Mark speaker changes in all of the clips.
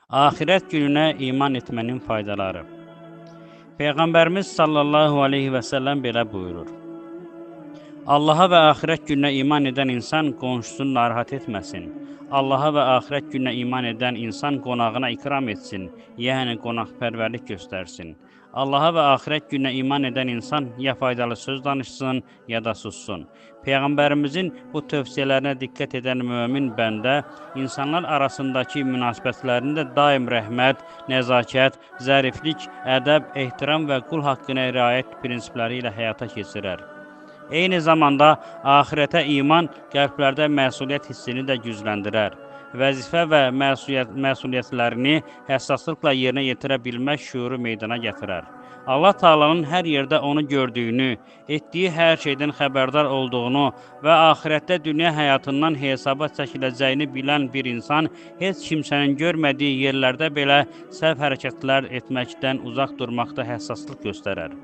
Speaker 1: Axirət gününə iman etmənin faydaları. Peyğəmbərimiz sallallahu aleyhi və səlləm belə buyurur: Allaha və axirət gününə iman edən insan qonşusunu narahat etməsin. Allaha və axirət gününə iman edən insan qonağına ikram etsin, yəni qonaqpərvərlik göstərsin. Allaha və axirət gününə iman edən insan ya faydalı söz danışsın, ya da sussun. Peyğəmbərimizin bu tövsiyələrinə diqqət edən mömin bəndə insanlar arasındakı münasibətlərində daim rəhmət, nəzakət, zəriflik, ədəb, ehtiram və qul haqqına riayət prinsipləri ilə həyata keçirər. Eyni zamanda axirətə iman qəlblərdə məsuliyyət hissini də gücləndirər. Vəzifə və məsuliyyətlərini həssaslıqla yerinə yetirə bilmək şüuru meydana gətirər. Allah Taala'nın hər yerdə onu gördüyünü, etdiyi hər şeydən xəbərdar olduğunu və axirətdə dünya həyatından hesaba çəkiləcəyini bilən bir insan heç kimsənin görmədiyi yerlərdə belə səhv hərəkətlər etməkdən uzaq durmaqda həssaslıq göstərər.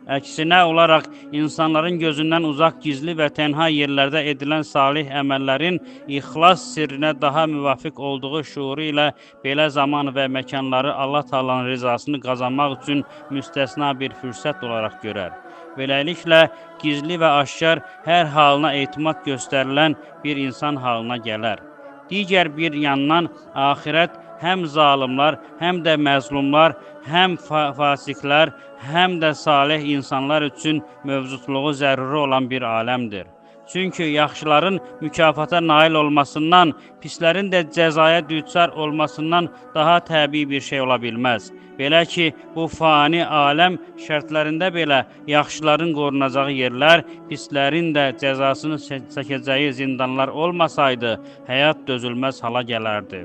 Speaker 1: Əksinə olaraq insanların gözündən uzaq, gizli və tənha yerlərdə edilən salih əməllərin ixlas sirrinə daha müvafiq olduğu şuuru ilə belə zaman və məkanları Allah Taala'nın rızasını qazanmaq üçün müstəsna bir fürsət olaraq görər. Beləliklə, gizli və aşkar hər halına etimad göstərilən bir insan halına gələr. Digər bir yandan axirət həm zalimlar, həm də məzlumlar, həm fasiklər, həm də salih insanlar üçün mövcudluğu zəruri olan bir aləmdir. Çünki yaxşıların mükafata nail olmasından, pislərin də cəzaya düçar olmasından daha təbii bir şey ola bilməz. Belə ki, bu fani aləm şərtlərində belə yaxşıların qorunacağı yerlər, pislərin də cəzasını çəkəcəyi zindanlar olmasaydı, həyat dözülməz hala gələrdi.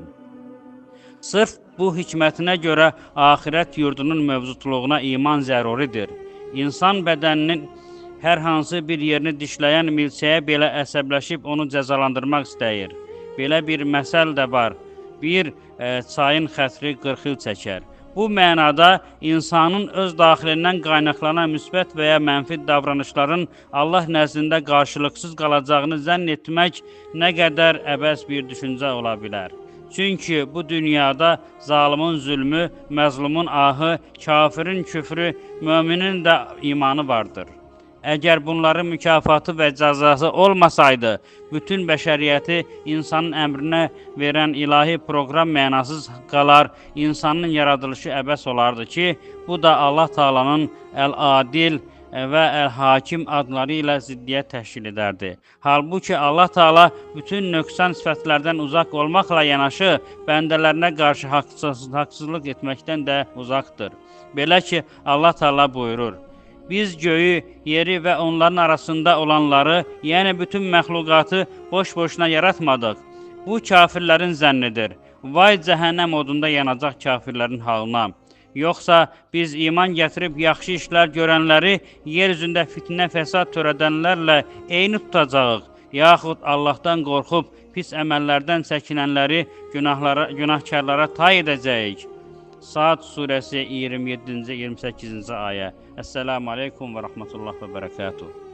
Speaker 1: Sırf bu hikmətinə görə axirət yurdunun mövcudluğuna iman zəruridir. İnsan bədəninin hər hansı bir yerini dişləyən milçəyə belə əsəbləşib onu cəzalandırmaq istəyir. Belə bir məsəl də var. Bir çayın xətri 40 il çəkər. Bu mənada insanın öz daxilindən qaynaqlanan müsbət və ya mənfi davranışların Allah nəzdində qarşılıqsız qalacağını zənn etmək nə qədər əbəs bir düşüncə ola bilər. Çünki bu dünyada zalimin zülmü, məzlumun ahı, kafirin küfrü, müminin də imanı vardır. Əgər bunların mükafatı və cəzası olmasaydı, bütün bəşəriyyəti insanın əmrinə verən ilahi proqram mənasız qalar, insanın yaradılışı əbəs olardı ki, bu da Allah Taala'nın Əl-Adil və Əl-Hakim adları ilə ziddiyyət təşkil edərdi. Halbuki Allah Taala bütün nöqsan sifətlərdən uzaq olmaqla yanaşı, bəndələrinə qarşı haqsızlıq etməkdən də uzaqdır. Belə ki, Allah Taala buyurur: Biz göyü, yeri və onların arasında olanları, yəni bütün məxluqatı boş-boşuna yaratmadıq. Bu kafirlərin zənnidir. Vay cəhənnəm odunda yanacaq kafirlərin halına. Yoxsa biz iman gətirib yaxşı işlər görənləri yer üzündə fitnə fəsad törədənlərlə eyni tutacağıq, yaxud Allahdan qorxub pis əməllərdən çəkinənləri günahkarlara tay edəcəyik. Sad surəsi 27-28-ci ayə. Əssəlamu aleykum və rəhmətullah və bərəkatuhu.